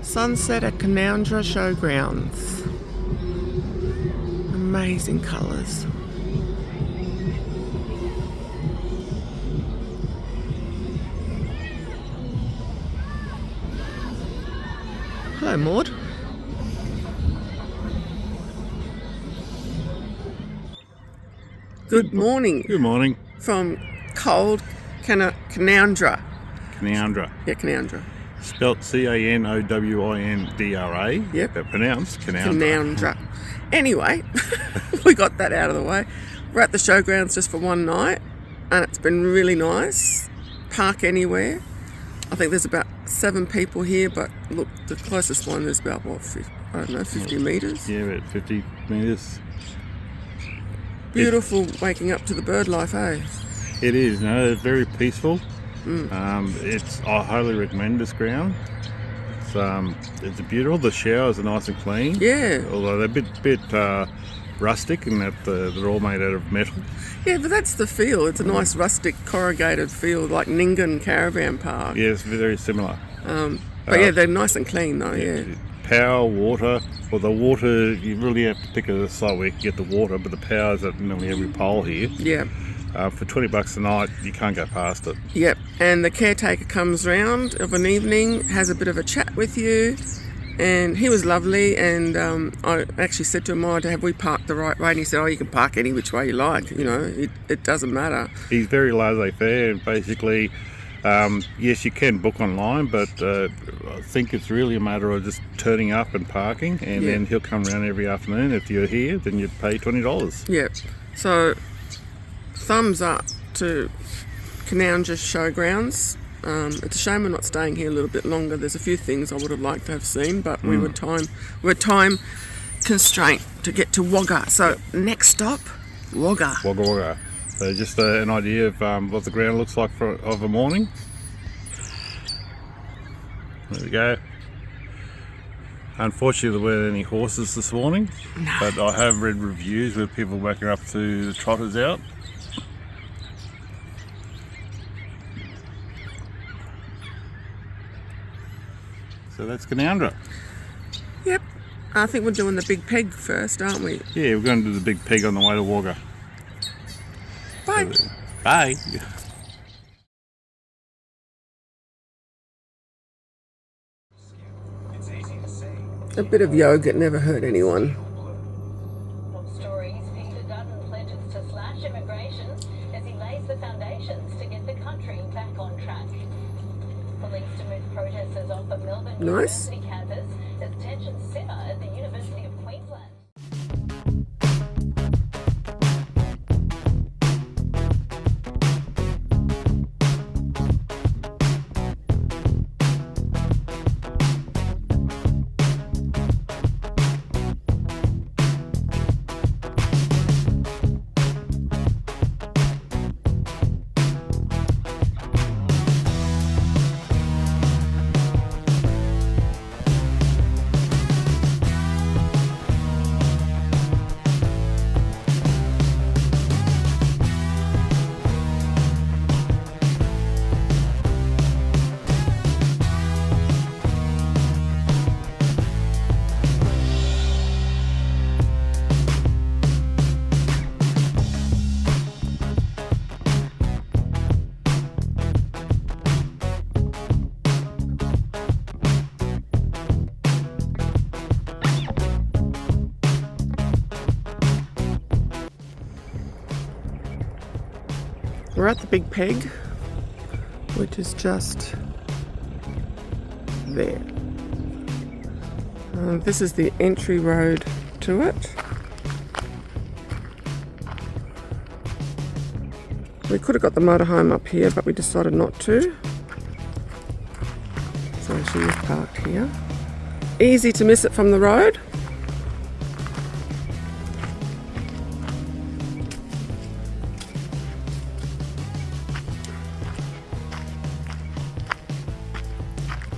Sunset at Canowindra Showgrounds. Amazing colours. Hello, Maud. Good morning. Good morning. From cold Canowindra. Canowindra. Yeah, Canowindra. Spelt Canowindra. Yep. But pronounced Canowindra. Canowindra. Anyway, we got that out of the way. We're at the showgrounds just for one night, and it's been really nice. Park anywhere. I think there's about 7 people here, but look, the closest one is about, 50 metres? Yeah, about 50 metres. Beautiful waking up to the bird life, eh? It is, no, it's very peaceful. I highly recommend this ground. It's beautiful. The showers are nice and clean. Yeah. Although they're a bit rustic in that they're all made out of metal. Yeah, but that's the feel. It's a nice rustic corrugated feel, like Ningen Caravan Park. Yeah, it's very similar. But yeah, they're nice and clean though, yeah. Power, water. Well, the water, you really have to pick a site where you can get the water, but the power's at nearly every pole here. Yeah. For $20 a night, you can't go past it. Yep, and the caretaker comes round of an evening, has a bit of a chat with you, and he was lovely, and I actually said to him, have we parked the right way? And he said, you can park any which way you like, it doesn't matter. He's very laissez-faire, and basically, yes, you can book online, but I think it's really a matter of just turning up and parking, and then he'll come around every afternoon. If you're here, then you pay $20. Yep, so thumbs up to Canowindra Showgrounds. It's a shame we're not staying here a little bit longer. There's a few things I would have liked to have seen, but we were time constraint to get to Wagga. So next stop, Wagga. Wagga. So just an idea of what the ground looks like of a morning. There we go. Unfortunately, there weren't any horses this morning, but I have read reviews where people waking up to the trotters out. So that's Canowindra. Yep. I think we're doing the big peg first, aren't we? Yeah, we're going to do the big peg on the way to Wagga. Bye. Bye. A bit of yoga never hurt anyone. Stories, Peter Dutton pledges to slash immigration as he lays the foundations to get the country back on track. Police to move protesters off the Melbourne University campus as tensions simmer at the University of Queensland. We're at the big peg, which is just there. This is the entry road to it. We could have got the motorhome up here, but we decided not to. So she is parked here. Easy to miss it from the road.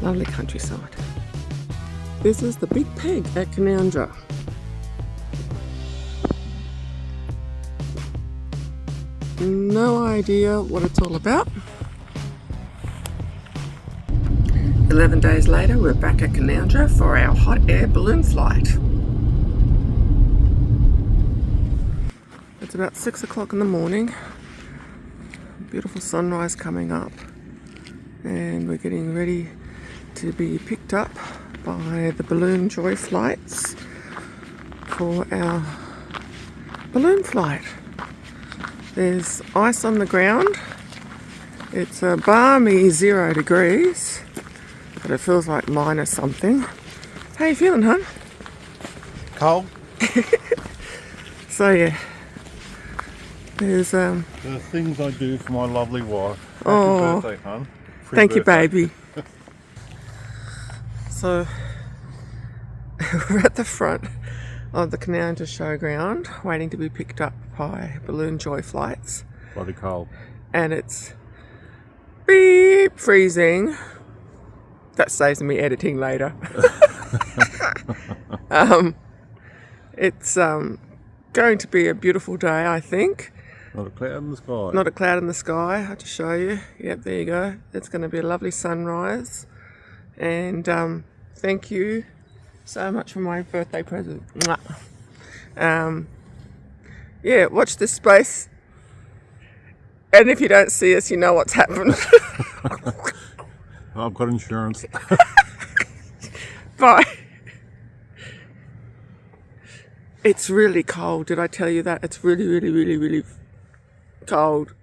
Lovely countryside. This is the big peg at Canowindra. No idea what it's all about. 11 days later, we're back at Canowindra for our hot air balloon flight. It's about 6 o'clock in the morning. Beautiful sunrise coming up. And we're getting ready to be picked up by the Balloon Joy flights for our balloon flight. There's ice on the ground. It's a balmy 0 degrees, but it feels like minus something. How you feeling, hon? Cold? So yeah, there's The things I do for my lovely wife. Oh. Happy birthday, hon. Thank you, baby. So we're at the front of the Canowindra showground, waiting to be picked up by Balloon Joy flights, Bloody cold. and it's beep freezing. That saves me editing later. It's going to be a beautiful day, I think. Not a cloud in the sky. Not a cloud in the sky. I'll just show you. Yep, there you go. It's going to be a lovely sunrise. And thank you so much for my birthday present. Mwah. Yeah, watch this space. And if you don't see us, you know what's happened. I've got insurance. Bye. It's really cold. Did I tell you that? It's really, really, really, really cold.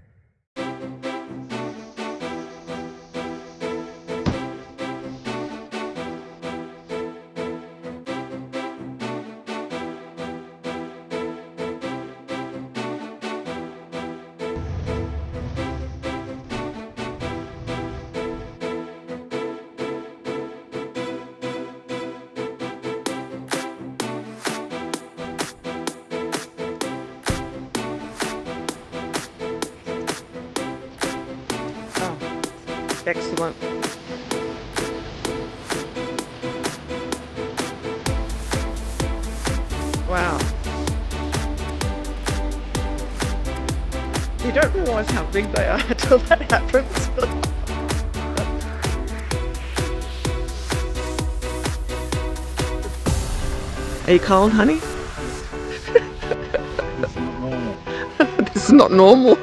Excellent. Wow. You don't realise how big they are until that happens. Are you cold, honey? This is not normal.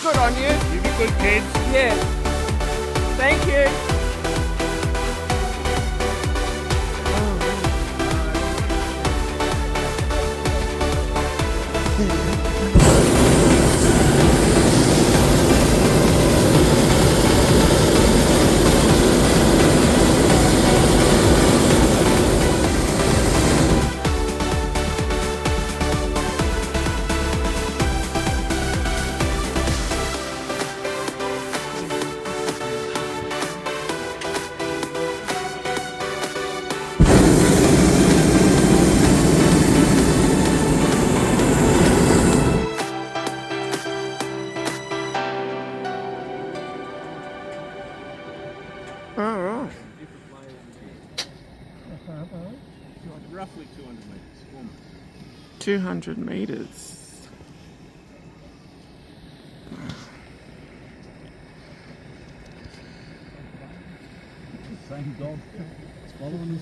Good on you. You be good, kids. Yeah. Thank you. 200 metres. Same dog. It's following us.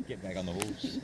Get back on the horse.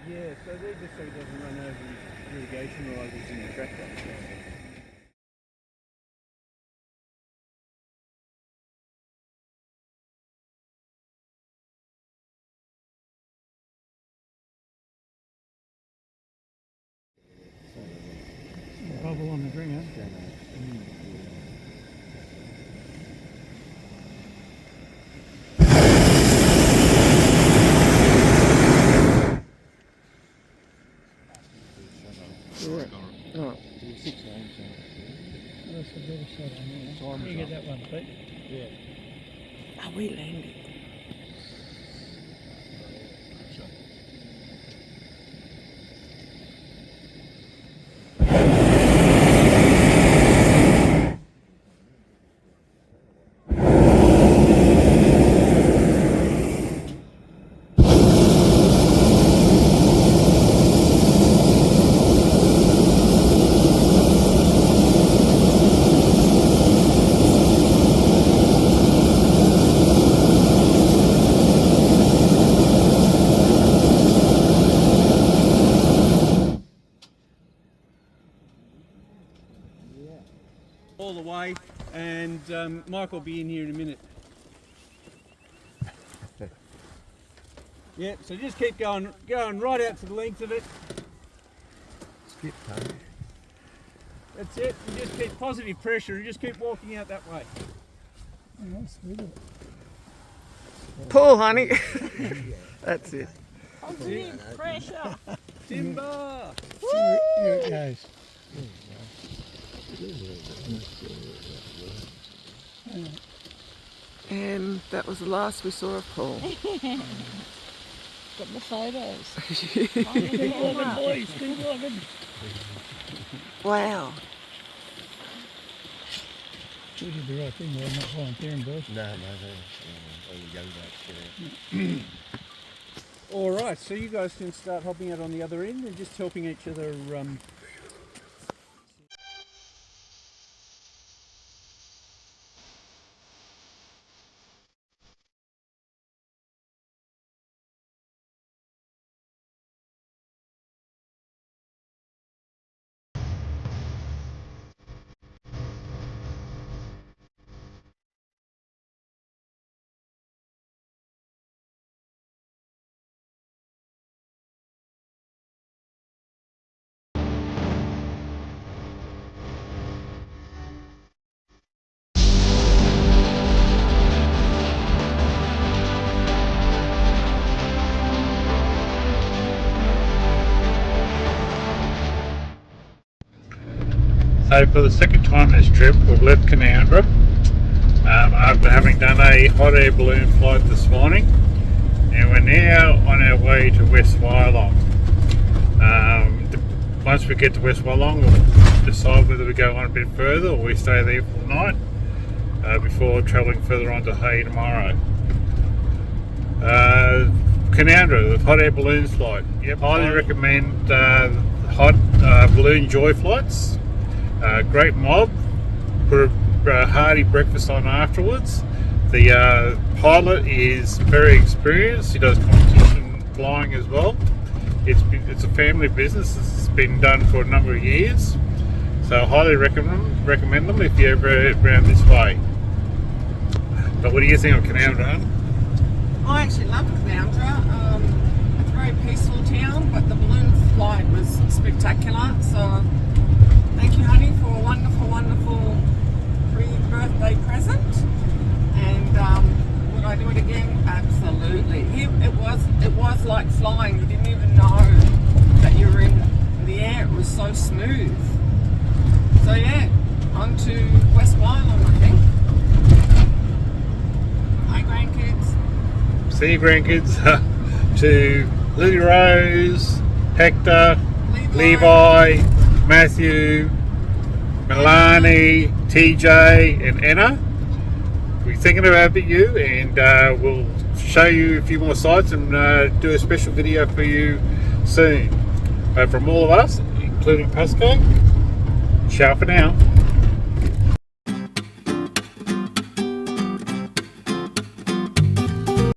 Yeah, so they're just so he doesn't run over his irrigation risers in the tractor. Bubble on the dringer. Oh. That's a better shot on there. You get that one, Pete? Yeah. Are we landing? All the way, and Mike will be in here in a minute. Yeah, so just keep going right out to the length of it. Skip, Tony. That's it. You just keep positive pressure and just keep walking out that way. Pull, honey. That's it. Positive pressure. Timber! Here it goes. And that was the last we saw of Paul. Got the photos. Keep walking, boys. Keep walking. Wow. We did the right thing, though. I'm not volunteering, boys. No, they All right, so you guys can start hopping out on the other end and just helping each other. So for the second time this trip, we've left Canowindra after having done a hot air balloon flight this morning, and we're now on our way to West Wyalong. Once we get to West Wyalong, we'll decide whether we go on a bit further or we stay there for the night before travelling further on to Hay tomorrow. Canowindra, the hot air balloon flight. Yep, highly recommend hot balloon joy flights. Great mob, put a hearty breakfast on afterwards. The pilot is very experienced, he does competition flying as well, It's a family business. It's been done for a number of years, so I highly recommend them if you ever around this way. But what do you think of Canowindra? I actually love Canowindra. It's a very peaceful town, but the balloon flight was spectacular. So thank you, honey, for a wonderful, wonderful pre-birthday present. And would I do it again? Absolutely. It was like flying. You didn't even know that you were in the air. It was so smooth. So yeah, on to West Wylam, I think. Hi, grandkids. See you, grandkids. To Lily Rose, Hector, Levi, Matthew, Milani, TJ, and Anna. We're thinking about you, and we'll show you a few more sites and do a special video for you soon. From all of us, including Pasco, ciao for now.